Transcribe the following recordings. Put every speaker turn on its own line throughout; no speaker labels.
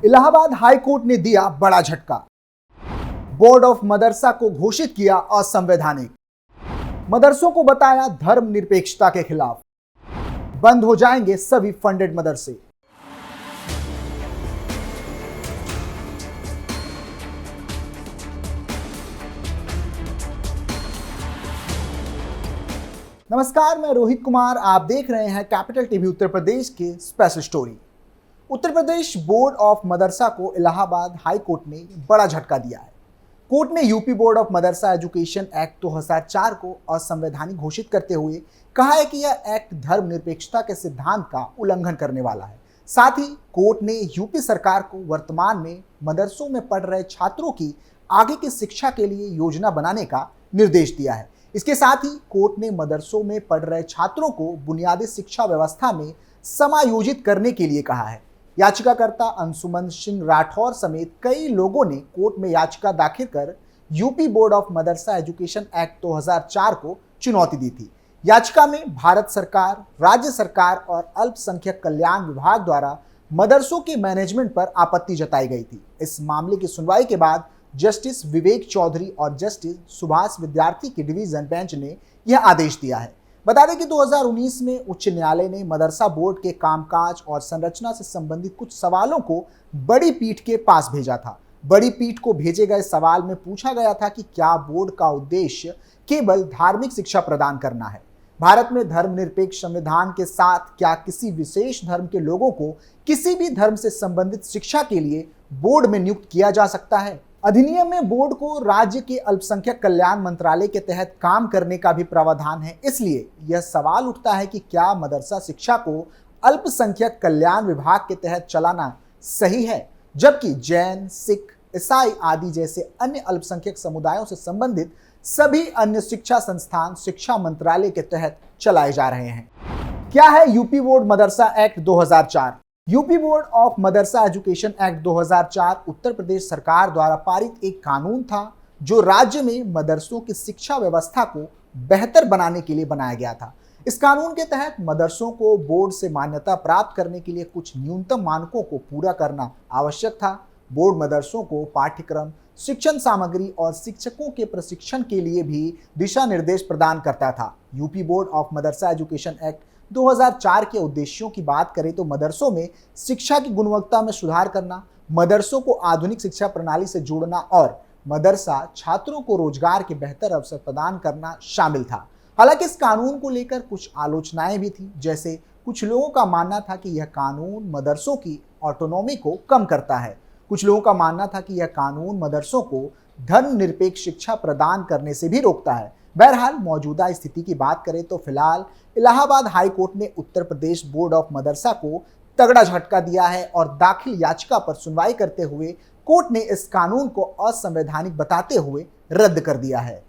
Allahabad high court ने दिया बड़ा झटका। बोर्ड ऑफ मदरसा को घोषित किया असंवैधानिक। मदरसों को बताया धर्मनिरपेक्षता के खिलाफ। बंद हो जाएंगे सभी फंडेड मदरसे। नमस्कार, मैं रोहित कुमार। आप देख रहे हैं कैपिटल टीवी उत्तर प्रदेश के स्पेशल स्टोरी। उत्तर प्रदेश बोर्ड ऑफ मदरसा को इलाहाबाद हाई कोर्ट ने बड़ा झटका दिया है। कोर्ट ने UP board of Madrasa education act 2004 को असंवैधानिक घोषित करते हुए कहा है कि यह एक्ट धर्मनिरपेक्षता के सिद्धांत का उल्लंघन करने वाला है। साथ ही कोर्ट ने यूपी सरकार को वर्तमान में मदरसों में पढ़ रहे छात्रों की आगे की शिक्षा के लिए योजना बनाने का निर्देश दिया है। इसके साथ ही कोर्ट ने मदरसों में पढ़ रहे छात्रों को बुनियादी शिक्षा व्यवस्था में समायोजित करने के लिए कहा है। याचिकाकर्ता अंशुमन सिंह राठौर समेत कई लोगों ने कोर्ट में याचिका दाखिल कर UP board of Madrasa education act 2004 को चुनौती दी थी। याचिका में भारत सरकार, राज्य सरकार और अल्पसंख्यक कल्याण विभाग द्वारा मदरसों के मैनेजमेंट पर आपत्ति जताई गई थी। इस मामले की सुनवाई के बाद जस्टिस विवेक चौधरी और जस्टिस सुभाष विद्यार्थी की डिवीजन बेंच ने यह आदेश दिया है। बता दें कि 2019 में उच्च न्यायालय ने मदरसा बोर्ड के कामकाज और संरचना से संबंधित कुछ सवालों को बड़ी पीठ के पास भेजा था। बड़ी पीठ को भेजे गए सवाल में पूछा गया था कि क्या बोर्ड का उद्देश्य केवल धार्मिक शिक्षा प्रदान करना है। भारत में धर्मनिरपेक्ष संविधान के साथ क्या किसी विशेष धर्म के लोगों को किसी भी धर्म से संबंधित शिक्षा के लिए बोर्ड में नियुक्त किया जा सकता है। अधिनियम में बोर्ड को राज्य के अल्पसंख्यक कल्याण मंत्रालय के तहत काम करने का भी प्रावधान है। इसलिए यह सवाल उठता है कि क्या मदरसा शिक्षा को अल्पसंख्यक कल्याण विभाग के तहत चलाना सही है, जबकि जैन, सिख, ईसाई आदि जैसे अन्य अल्पसंख्यक समुदायों से संबंधित सभी अन्य शिक्षा संस्थान शिक्षा मंत्रालय के तहत चलाए जा रहे हैं। क्या है UP board Madrasa act 2004? UP board of Madrasa education act 2004 Uttar Pradesh सरकार द्वारा पारित एक कानून था जो राज्य में मदरसों की शिक्षा व्यवस्था को बेहतर बनाने के लिए बनाया गया था। इस कानून के तहत मदरसों को बोर्ड से मान्यता प्राप्त करने के लिए कुछ न्यूनतम मानकों को पूरा करना आवश्यक था। बोर्ड मदरसों को पाठ्यक्रम, शिक्षण सामग्री और शिक्षकों के प्रशिक्षण के लिए भी दिशा निर्देश प्रदान करता था। UP board of Madrasa education act 2004 के उद्देश्यों की बात करें तो मदरसों में शिक्षा की गुणवत्ता में सुधार करना, मदरसों को आधुनिक शिक्षा प्रणाली से जोड़ना और मदरसा छात्रों को रोजगार के बेहतर अवसर प्रदान करना शामिल था। हालांकि इस कानून को लेकर कुछ आलोचनाएं भी थी, जैसे कुछ लोगों का मानना था कि यह कानून मदरसों की ऑटोनॉमी को कम करता है। कुछ लोगों का मानना था कि यह कानून मदरसों को धर्मनिरपेक्ष शिक्षा प्रदान करने से भी रोकता है। बहरहाल मौजूदा स्थिति की बात करें तो फिलहाल इलाहाबाद हाई कोर्ट ने उत्तर प्रदेश बोर्ड ऑफ मदरसा को तगड़ा झटका दिया है और दाखिल याचिका पर सुनवाई करते हुए कोर्ट ने इस कानून को असंवैधानिक बताते हुए रद्द कर दिया है।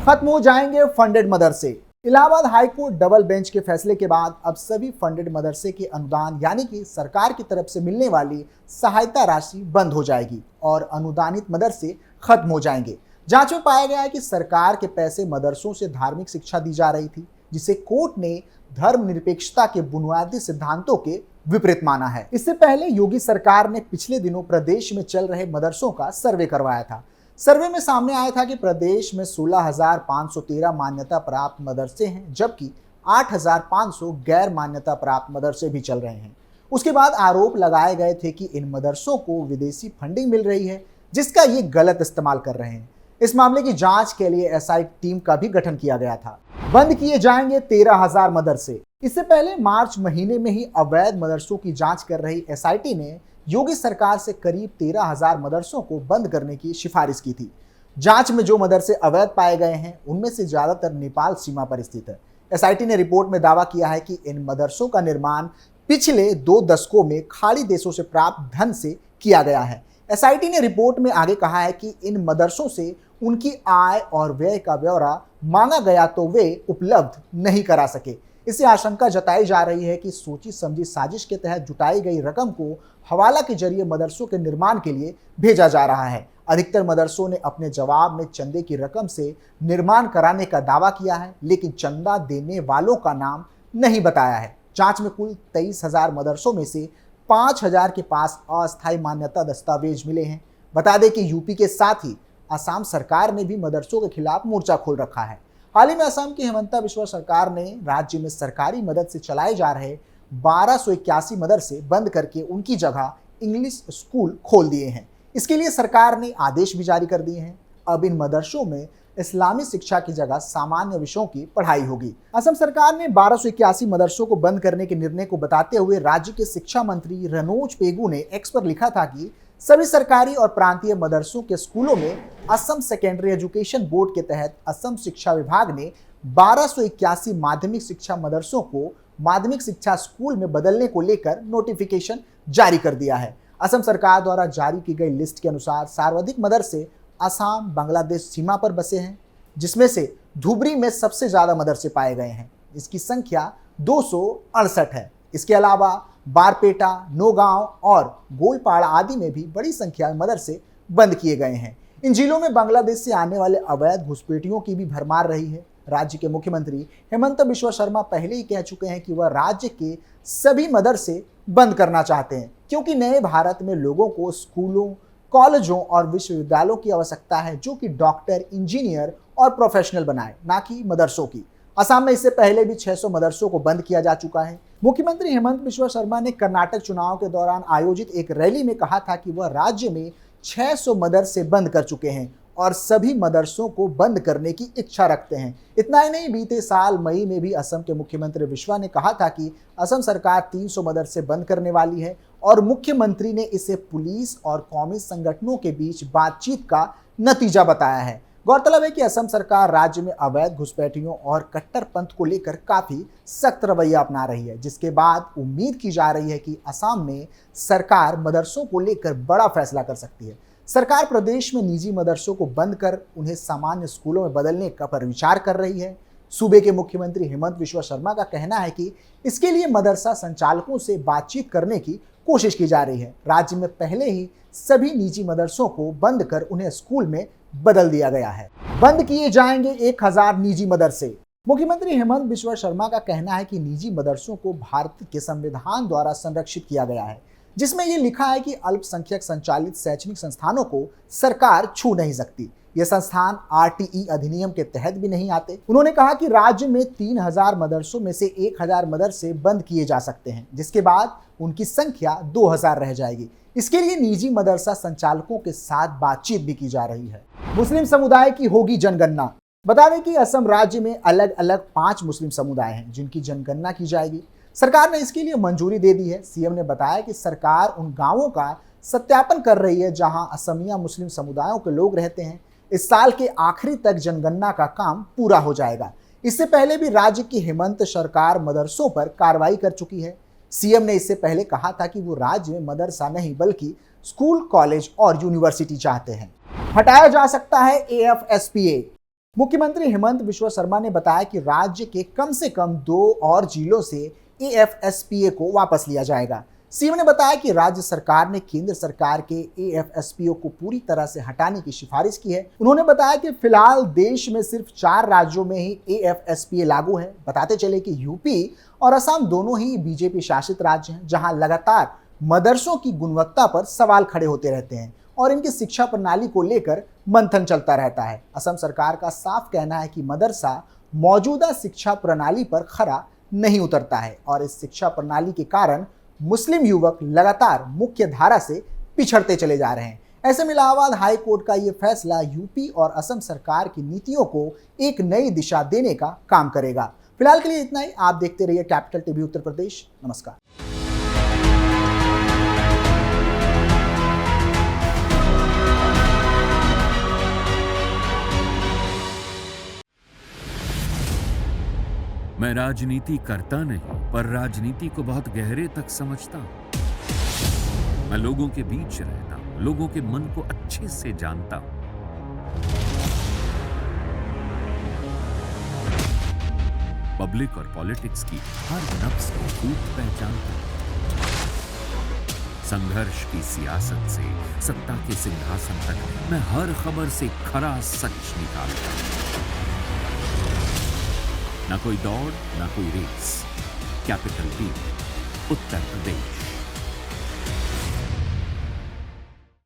खत्म हो जाएंगे फंडेड मदरसे। Allahabad high court double bench के फैसले के बाद अब सभी फंडेड मदरसे के अनुदान यानी कि सरकार की तरफ से मिलने वाली सहायता राशि बंद हो जाएगी और अनुदानित मदरसे खत्म हो जाएंगे। जांच में पाया गया है कि सरकार के पैसे मदरसों से धार्मिक शिक्षा दी जा रही थी, जिसे कोर्ट ने धर्मनिरपेक्षता के बुनियादी सिद्धांतों के विपरीत माना है। इससे पहले योगी सरकार ने पिछले दिनों प्रदेश में चल रहे मदरसों का सर्वे करवाया था। सर्वे में सामने आया था कि प्रदेश में 16,513 मान्यता प्राप्त मदरसे हैं, जबकि 8,500 गैर मान्यता प्राप्त मदरसे भी चल रहे हैं। उसके बाद आरोप लगाए गए थे कि इन मदरसों को विदेशी फंडिंग मिल रही है, जिसका ये गलत इस्तेमाल कर रहे हैं। इस मामले की जांच के लिए एसआईटी टीम का भी गठन किया गया था। बंद किए जाएंगे 13,000 मदरसे। इससे पहले मार्च महीने में ही अवैध मदरसों की जांच कर रही एसआईटी ने योगी सरकार से करीब 13,000 मदरसों को बंद करने की सिफारिश की थी। जांच में जो मदरसे अवैध पाए गए हैं उनमें से ज्यादातर नेपाल सीमा पर स्थित है। एसआईटी ने रिपोर्ट में दावा किया है कि इन मदरसों का निर्माण पिछले 2 दशकों में खाड़ी देशों से प्राप्त धन से किया गया है। एसआईटी ने रिपोर्ट में आगे कहा है कि इन मदरसों से उनकी आय और व्यय का ब्यौरा मांगा गया तो वे उपलब्ध नहीं करा सके। इससे आशंका जताई जा रही है कि सोची समझी साजिश के तहत जुटाई गई रकम को हवाला के जरिए मदरसों के निर्माण के लिए भेजा जा रहा है। अधिकतर मदरसों ने अपने जवाब में चंदे की रकम से निर्माण कराने का दावा किया है, लेकिन चंदा देने वालों का नाम नहीं बताया है। जांच में कुल 23,000 मदरसों में से 5,000 के पास अस्थायी मान्यता दस्तावेज मिले हैं। बता दें कि यूपी के साथ ही असम सरकार ने भी मदरसों के खिलाफ मोर्चा खोल रखा है। हाल ही में असम की हिमंता बिश्वा सरकार ने राज्य में सरकारी मदद से चलाए जा रहे 1281 मदरसे बंद करके उनकी जगह इंग्लिश स्कूल खोल दिए हैं। इसके लिए सरकार ने आदेश भी जारी कर दिए हैं। अब इन मदरसों में इस्लामी शिक्षा की जगह सामान्य विषयों की पढ़ाई होगी। असम सरकार ने 1281 मदरसों को बंद करने के निर्णय को बताते हुए राज्य के शिक्षा मंत्री रनोज पेगू ने एक्स पर लिखा था कि सभी सरकारी और प्रांतीय मदरसों के स्कूलों में असम सेकेंडरी एजुकेशन बोर्ड के तहत असम शिक्षा विभाग ने 1281 माध्यमिक शिक्षा मदरसों को माध्यमिक शिक्षा स्कूल में बदलने को लेकर नोटिफिकेशन जारी कर दिया है। असम सरकार द्वारा जारी की गई लिस्ट के अनुसार सर्वाधिक मदरसे असम बांग्लादेश सीमा पर बसे हैं, जिसमें से धुबरी में सबसे ज्यादा मदरसे पाए गए हैं। इसकी संख्या 268 है। इसके अलावा बारपेटा, नौगांव और गोलपाड़ा आदि में भी बड़ी संख्या में मदरसे बंद किए गए हैं। इन जिलों में बांग्लादेश से आने वाले अवैध घुसपैठियों की भी भरमार रही है। राज्य के मुख्यमंत्री हेमंत बिश्वा शर्मा पहले ही कह चुके हैं कि वह राज्य के सभी मदरसे बंद करना चाहते हैं, क्योंकि नए भारत में लोगों को स्कूलों, कॉलेजों और विश्वविद्यालयों की आवश्यकता है जो कि डॉक्टर, इंजीनियर और प्रोफेशनल बनाए, ना कि मदरसों की। असम में इससे पहले भी 600 मदरसों को बंद किया जा चुका है। मुख्यमंत्री हेमंत बिश्वा शर्मा ने कर्नाटक चुनाव के दौरान आयोजित एक रैली में कहा था कि वह राज्य में 600 मदरसे बंद कर चुके हैं और सभी मदरसों को बंद करने की इच्छा रखते हैं। इतना ही नहीं, बीते साल मई में भी असम के मुख्यमंत्री बिश्वा ने कहा था कि असम सरकार 300 मदरसे बंद करने वाली है और मुख्यमंत्री ने इसे पुलिस और कौमी संगठनों के बीच बातचीत का नतीजा बताया है। गौरतलब है कि असम सरकार राज्य में अवैध घुसपैठियों और कट्टरपंथ को लेकर काफी सख्त रवैया अपना रही है, जिसके बाद उम्मीद की जा रही है कि असम में सरकार मदरसों को लेकर बड़ा फैसला कर सकती है। सरकार प्रदेश में निजी मदरसों को बंद कर उन्हें सामान्य स्कूलों में बदलने का पर विचार कर रही है। सूबे के मुख्यमंत्री हेमंत बिश्वा शर्मा का कहना है कि इसके लिए मदरसा संचालकों से बातचीत करने की कोशिश की जा रही है। राज्य में पहले ही सभी निजी मदरसों को बंद कर उन्हें स्कूल में बदल दिया गया है। बंद किए जाएंगे 1000 निजी मदरसे। मुख्यमंत्री हेमंत बिश्वा शर्मा का कहना है कि निजी मदरसों को भारत के संविधान द्वारा संरक्षित किया गया है, जिसमें यह लिखा है कि अल्पसंख्यक संचालित शैक्षणिक संस्थानों को सरकार छू नहीं सकती। ये संस्थान आरटीई अधिनियम के तहत भी नहीं आते। उन्होंने कहा कि राज्य में 3000 मदरसों में से 1000 मदरसे बंद किए जा सकते हैं, जिसके बाद उनकी संख्या 2000 रह जाएगी। इसके लिए निजी मदरसा संचालकों के साथ बातचीत भी की जा रही है। मुस्लिम समुदाय की होगी जनगणना। बता दें कि असम राज्य में अलग अलग 5 मुस्लिम समुदाय हैं जिनकी जनगणना की जाएगी। सरकार ने इसके लिए मंजूरी दे दी है। सीएम ने बताया कि सरकार उन गांवों का सत्यापन कर रही है जहां असमिया मुस्लिम समुदायों के लोग रहते हैं। इस साल के आखिरी तक जनगणना का काम पूरा हो जाएगा। इससे पहले भी राज्य की हेमंत सरकार मदरसों पर कार्रवाई कर चुकी है। सीएम ने इससे पहले कहा था कि वो राज्य में मदरसा नहीं बल्कि स्कूल, कॉलेज और यूनिवर्सिटी चाहते हैं। हटाया जा सकता है एएफएसपीए। मुख्यमंत्री हेमंत बिश्वा शर्मा ने बताया कि राज्य के कम से कम 2 और जिलों से एएफएसपीए को वापस लिया जाएगा। सीएम ने बताया कि राज्य सरकार ने केंद्र सरकार के एएफएसपीओ को पूरी तरह से हटाने की सिफारिश की है। उन्होंने बताया कि फिलहाल देश में सिर्फ 4 राज्यों में ही एएफएसपीए लागू है। बताते चले कि यूपी और असम दोनों ही बीजेपी शासित राज्य हैं, जहां लगातार मदरसों की गुणवत्ता पर सवाल खड़े होते रहते हैं और इनकी शिक्षा प्रणाली को लेकर मंथन चलता रहता है। असम सरकार का साफ कहना है कि मदरसा मौजूदा शिक्षा प्रणाली पर खरा नहीं उतरता है और इस शिक्षा प्रणाली के कारण मुस्लिम युवक लगातार मुख्य धारा से पिछड़ते चले जा रहे हैं। ऐसे में इलाहाबाद हाई कोर्ट का यह फैसला यूपी और असम सरकार की नीतियों को एक नई दिशा देने का काम करेगा। फिलहाल के लिए इतना ही। आप देखते रहिए कैपिटल टीवी उत्तर प्रदेश। नमस्कार।
मैं राजनीति करता नहीं, पर राजनीति को बहुत गहरे तक समझता हूं। मैं लोगों के बीच रहता हूं, लोगों के मन को अच्छे से जानता हूं। पब्लिक और पॉलिटिक्स की हर नब्ज को खूब पहचानता हूं। संघर्ष की सियासत से सत्ता के सिंहासन तक मैं हर खबर से खरा सच निकालता हूं। ना कोई दौड़, ना कोई रेस। कैपिटल टीवी, उत्तर प्रदेश।